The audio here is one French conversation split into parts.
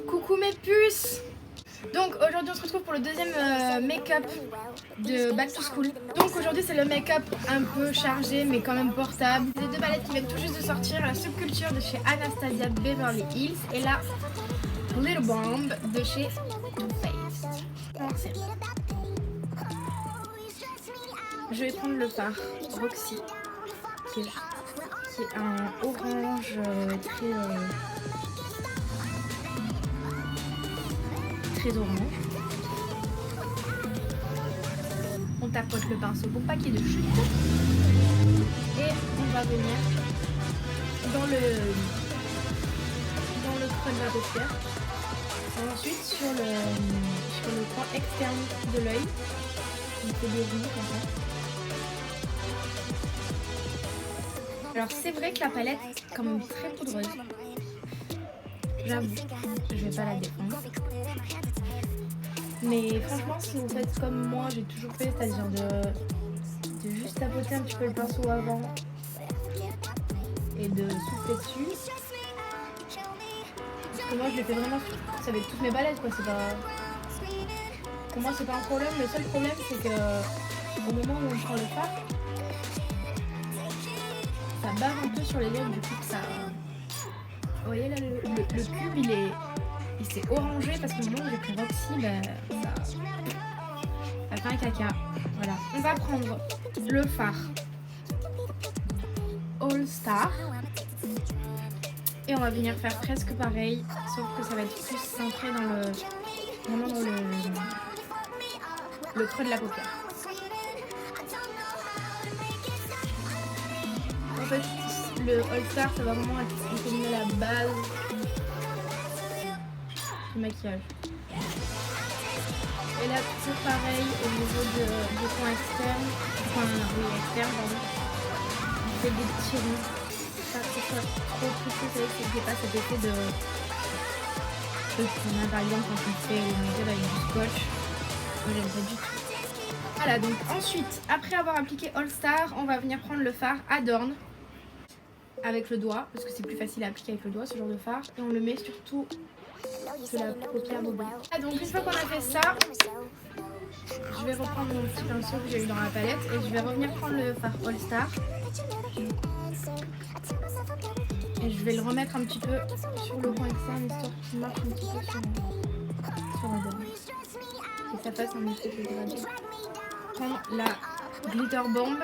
Coucou mes puces. Donc aujourd'hui on se retrouve pour le deuxième make-up de Back to School. Donc aujourd'hui c'est le make-up un peu chargé mais quand même portable. Les deux palettes qui viennent tout juste de sortir, la Subculture de chez Anastasia Beverly Hills et la Little Bomb de chez Too Faced. Commencez. Je vais prendre le fard Roxy qui est un orange très orange. On tapote le pinceau pour pas qu'il y ait de chute. Et on va venir dans le creux de la paupière. Et ensuite sur le coin externe de l'œil. On fait des roues comme ça. Alors c'est vrai que la palette est quand même très poudreuse. J'avoue, je vais pas la défendre. Mais franchement, si vous faites comme moi, j'ai toujours fait, c'est-à-dire de juste tapoter un petit peu le pinceau avant et de souffler dessus. Parce que moi, je l'ai fait vraiment ça avec toutes mes palettes, quoi. C'est pas... Pour moi, c'est pas un problème. Le seul problème, c'est que au moment où on prend le fard, ça bave un peu sur les lèvres, du coup ça... Vous voyez là, le cube il s'est orangé parce que au moment où j'ai pris Roxy, ça fait un caca. Voilà. On va prendre le fard All Star et on va venir faire presque pareil, sauf que ça va être plus centré vraiment dans le creux de la paupière. En fait, le All Star, ça va vraiment être la base du maquillage. Et là, toujours pareil au niveau du coin externe. On fait des petits ronds. Pas que ce soit trop poussé, c'est vrai que c'est pas cet effet de qu'on a par exemple quand on fait le make-up avec du scotch. Moi, j'aime pas du tout. Voilà, donc ensuite, après avoir appliqué All Star, on va venir prendre le fard Adorn avec le doigt, parce que c'est plus facile à appliquer avec le doigt ce genre de fard, et on le met surtout sur la paupière mobile. Ah, donc une fois qu'on a fait ça, je vais reprendre mon petit pinceau que j'ai eu dans la palette et je vais revenir prendre le fard All Star et je vais le remettre un petit peu sur le coin externe histoire qu'il marche un petit peu sur la dent et que ça fasse un effet de gradé. Prendre la Glitter Bomb.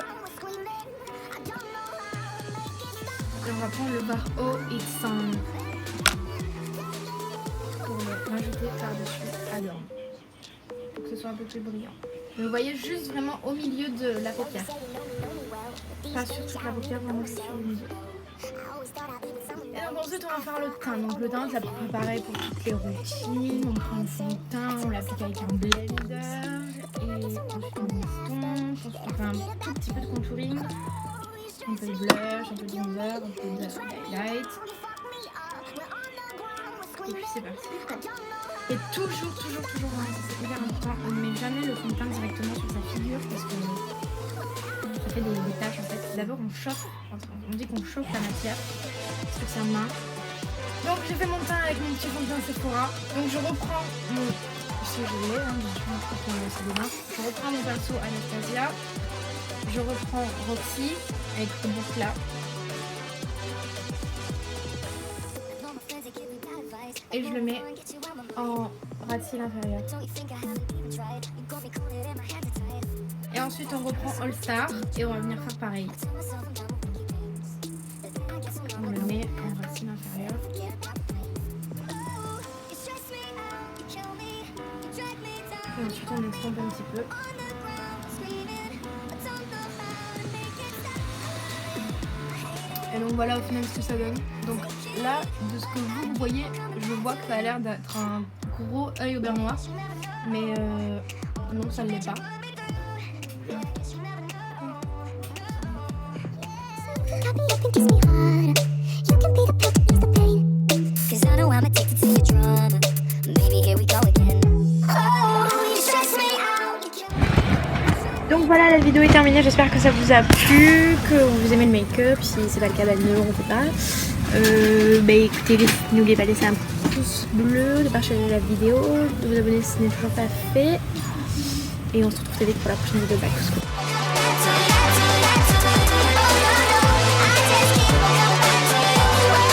Et on va prendre le bar O It's Sun pour le rajouter par-dessus Adorn pour que ce soit un peu plus brillant. Mais vous voyez juste vraiment au milieu de la paupière. Pas sur toute la paupière, vraiment sur le milieu. Et donc ensuite on va faire le teint. Donc le teint c'est à peu près pareil pour toutes les routines. On prend le fond de teint, on l'applique avec un blender et ensuite on estompe. Ensuite on fait un tout petit peu de contouring. Un peu de blush, un peu de bronzer, un peu de highlight. Et puis c'est parti quoi. Et toujours, c'est hyper important, on ne met jamais le fond de teint directement sur sa figure parce que ça fait des taches en fait. D'abord on chauffe, on dit qu'on chauffe la matière sur sa main. Donc j'ai fait mon teint avec mon petit fond de teint Sephora. Donc je reprends mon... Si je l'ai, je reprends mon pinceau Anastasia. Je reprends Roxy avec ce boucle là. Et je le mets en ras de cils inférieur. Et ensuite on reprend All Star et on va venir faire pareil. On le met en ras de cils inférieur. Et ensuite on estompe un petit peu. Et donc voilà au final ce que ça donne. Donc là, de ce que vous voyez, je vois que ça a l'air d'être un gros œil au beurre noir. Mais non, ça ne l'est pas. Donc voilà, la vidéo est terminée, j'espère que ça vous a plu, que vous aimez le make-up. Si c'est pas le cas, bah, ne le refaites pas. Bah écoutez, n'oubliez pas de laisser un pouce bleu, de partager la vidéo, de vous abonner si ce n'est toujours pas fait. Et on se retrouve très vite pour la prochaine vidéo back to school.